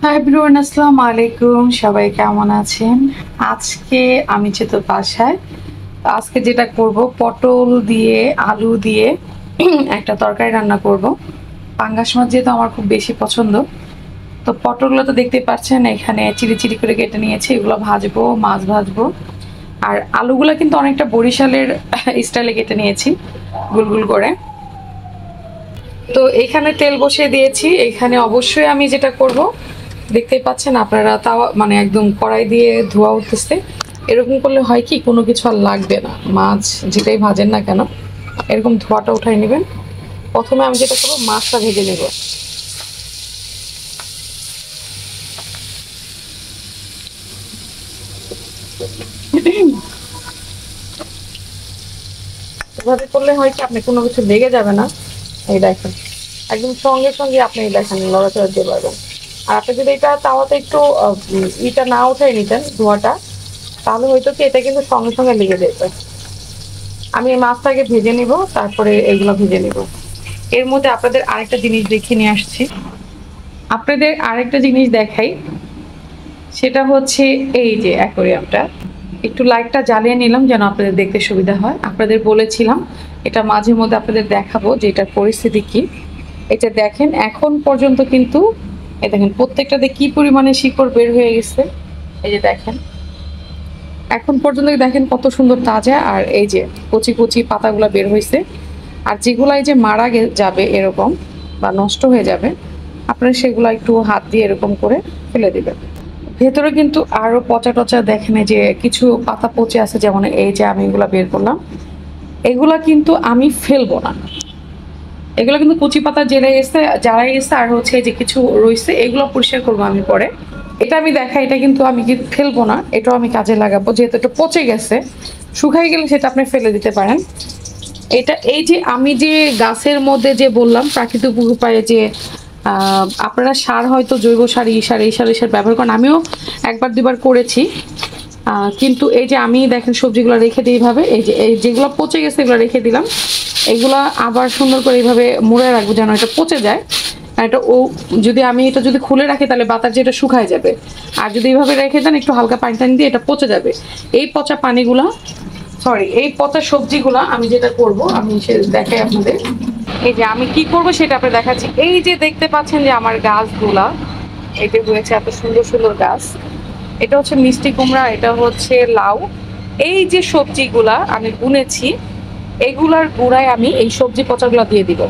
Hi everyone, আসসালামু আলাইকুম। সবাই কেমন আছেন? আজকে আমি যেহেতু বাসায়, তো আজকে যেটা করব পটল দিয়ে আলু দিয়ে একটা তরকারি রান্না করব। পাঙ্গাস মাছ যেহেতু আমার খুব বেশি পছন্দ, তো পটলগুলো তো দেখতেই পাচ্ছেন এখানে চিরি চিরি করে কেটে নিয়েছি। এগুলো ভাজবো, মাছ ভাজবো। আর আলুগুলো কিন্তু অনেকটা বরিশালের স্টাইলে কেটে নিয়েছি, গুল গুল করে। তো এখানে তেল বসিয়ে দিয়েছি। এখানে অবশ্যই আমি যেটা করব, দেখতেই পাচ্ছেন আপনারা, তাও মানে একদম কড়াই দিয়ে ধোয়া উঠতেছে। এরকম করলে হয় কি, কোনো কিছু আর লাগবে না, মাছ যেটাই ভাজেন না কেন এরকম ধোয়াটা উঠাই নেবেন। প্রথমে আমি যেটা করবো, মাছটা ভেজে নেব। এভাবে করলে হয় কি, আপনি কোনো কিছু লেগে যাবে না। এই দেখেন, একদম সঙ্গে সঙ্গে আপনি এই দেখেন লড়াচড়া দিতে পারবেন। আর আপনি যদি এটা তাওয়াতে একটু ইটা না উঠাই নিতেন ধোয়াটা, তাহলে হয়তো কি এটা কিন্তু সঙ্গে সঙ্গে লেগে যেত। আমি এই মাছটাকে ভেজে নিব, তারপরে এগুলো ভেজে নিব। এর মধ্যে আপনাদের আরেকটা জিনিস দেখে নিয়ে আসছি। আপনাদের আরেকটা জিনিস দেখাই, সেটা হচ্ছে এই যে অ্যাকোরিয়ামটা। একটু লাইটটা জ্বালিয়ে নিলাম যেন আপনাদের দেখতে সুবিধা হয়। আপনাদের বলেছিলাম এটা মাঝে মধ্যে আপনাদের দেখাবো যে এটার পরিস্থিতি কি। এটা দেখেন, এখন পর্যন্ত কিন্তু এই দেখেন প্রত্যেকটাতে কি পরিমাণে শিকড় বের হয়ে গেছে। এই যে দেখেন, এখন পর্যন্ত দেখেন কত সুন্দর তাজা। আর এই যে কচি কচি পাতাগুলো বের হয়েছে। আর যেগুলো এই যে মারা যাবে এরকম বা নষ্ট হয়ে যাবে, আপনারা সেগুলো একটু হাত দিয়ে এরকম করে ফেলে দিবেন। ভেতরে কিন্তু আরো পচা টচা দেখেন, এই যে কিছু পাতা পচে আছে, যেমন এই যে আমি এগুলা বের করলাম। এগুলা কিন্তু আমি ফেলবো না, এগুলো কিন্তু কচি পাতা যারা গেছে আর হচ্ছে যে কিছু রয়েছে, এগুলো পরিষ্কার করবো আমি পরে। এটা আমি দেখা, এটা কিন্তু আমি কিন্তু ফেলবো না, এটাও আমি কাজে লাগাবো। যেহেতু এটা পচে গেছে, শুকাই গেলে সেটা আপনি ফেলে দিতে পারেন। এটা এই যে আমি যে গাছের মধ্যে যে বললাম প্রাকৃতিক উপায়ে যে আপনারা সার, হয়তো জৈব সার, এই সার ব্যবহার করেন। আমিও একবার দুবার করেছি। কিন্তু এই যে আমি দেখেন সবজিগুলো রেখে দিই এইভাবে, এই যে এই যেগুলো পচে গেছে এগুলো রেখে দিলাম। এগুলা আবার সুন্দর করে এইভাবে মুড়ে রাখবো যেন এটা পচে যায়। এটা যদি আমি এটা যদি খুলে রাখি তাহলে বাতাস যেটা শুকায় যাবে। আর যদি এইভাবে রেখে দেন একটু হালকা পানি টানি দিয়ে, এটা পচে যাবে। এই পচা পানিগুলা, সরি, এই পচা সবজিগুলা আমি যেটা করব, আমি সে দেখাই আপনাদের। এই যে আমি কি করব সেটা আপনাদের দেখাচ্ছি। এই যে দেখতে পাচ্ছেন যে আমার গাছগুলা, এটা হয়েছে এত সুন্দর সুন্দর গাছ। এটা হচ্ছে মিষ্টি কুমড়া, এটা হচ্ছে লাউ। এই যে সবজিগুলা আমি বুনেছি, এগুলার গোড়ায় আমি এই সবজি পচাগুলা দিয়ে দিব।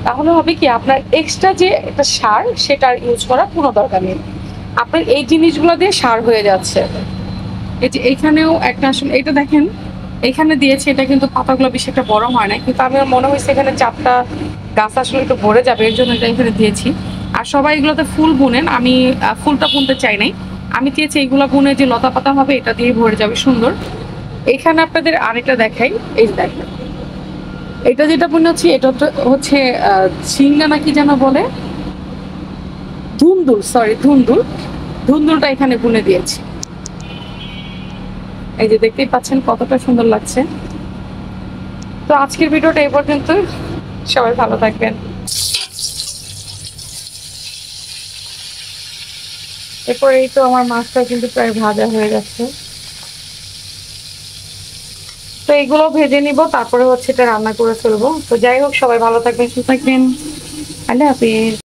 তাহলে হবে কি, আপনার এক্সট্রা যে একটা সার, সেটা ইউজ করার কোনো দরকার নেই। আপনার এই জিনিসগুলো দিয়ে সার হয়ে যাচ্ছে। এই যে এইখানেও একটা, আসলে এটা দেখেন এখানে দিয়েছে, এটা কিন্তু পাতাগুলো বেশি একটা বড় হয় না, কিন্তু আমার মনে হয়েছে এখানে 4টা গাছ আসলে একটু ভরে যাবে, এর জন্য এটা এখানে দিয়েছি। আর সবাই এগুলোতে ফুল বুনেন, আমি ফুলটা বুনতে চাই নাই। আমি চেয়েছি এইগুলো বুনে যে লতা পাতা হবে এটা দিয়ে ভরে যাবে সুন্দর। এখানে আপনাদের আরেকটা দেখাই, এই যে দেখেন, এটা যেটা বুনেছি এটা হচ্ছে ঝিঙ্গা নাকি যেন বলে, ধুন্দুল, সরি ধুন্দুল। ধুন্দুলটা এখানে বুনে দিয়েছি। এই যে দেখতেই পাচ্ছেন কতটা সুন্দর লাগছে। তো আজকের ভিডিওটা এই পর্যন্ত। সবাই ভালো থাকবেন। এরপরে এই তো আমার মাছটা কিন্তু প্রায় ভাজা হয়ে গেছে। তো এগুলো ভেজে নিব, তারপরে হচ্ছে এটা রান্না করে ফেলবো। তো যাই হোক, সবাই ভালো থাকবেন, সুস্থ থাকবেন। আল্লাহ হাফিজ।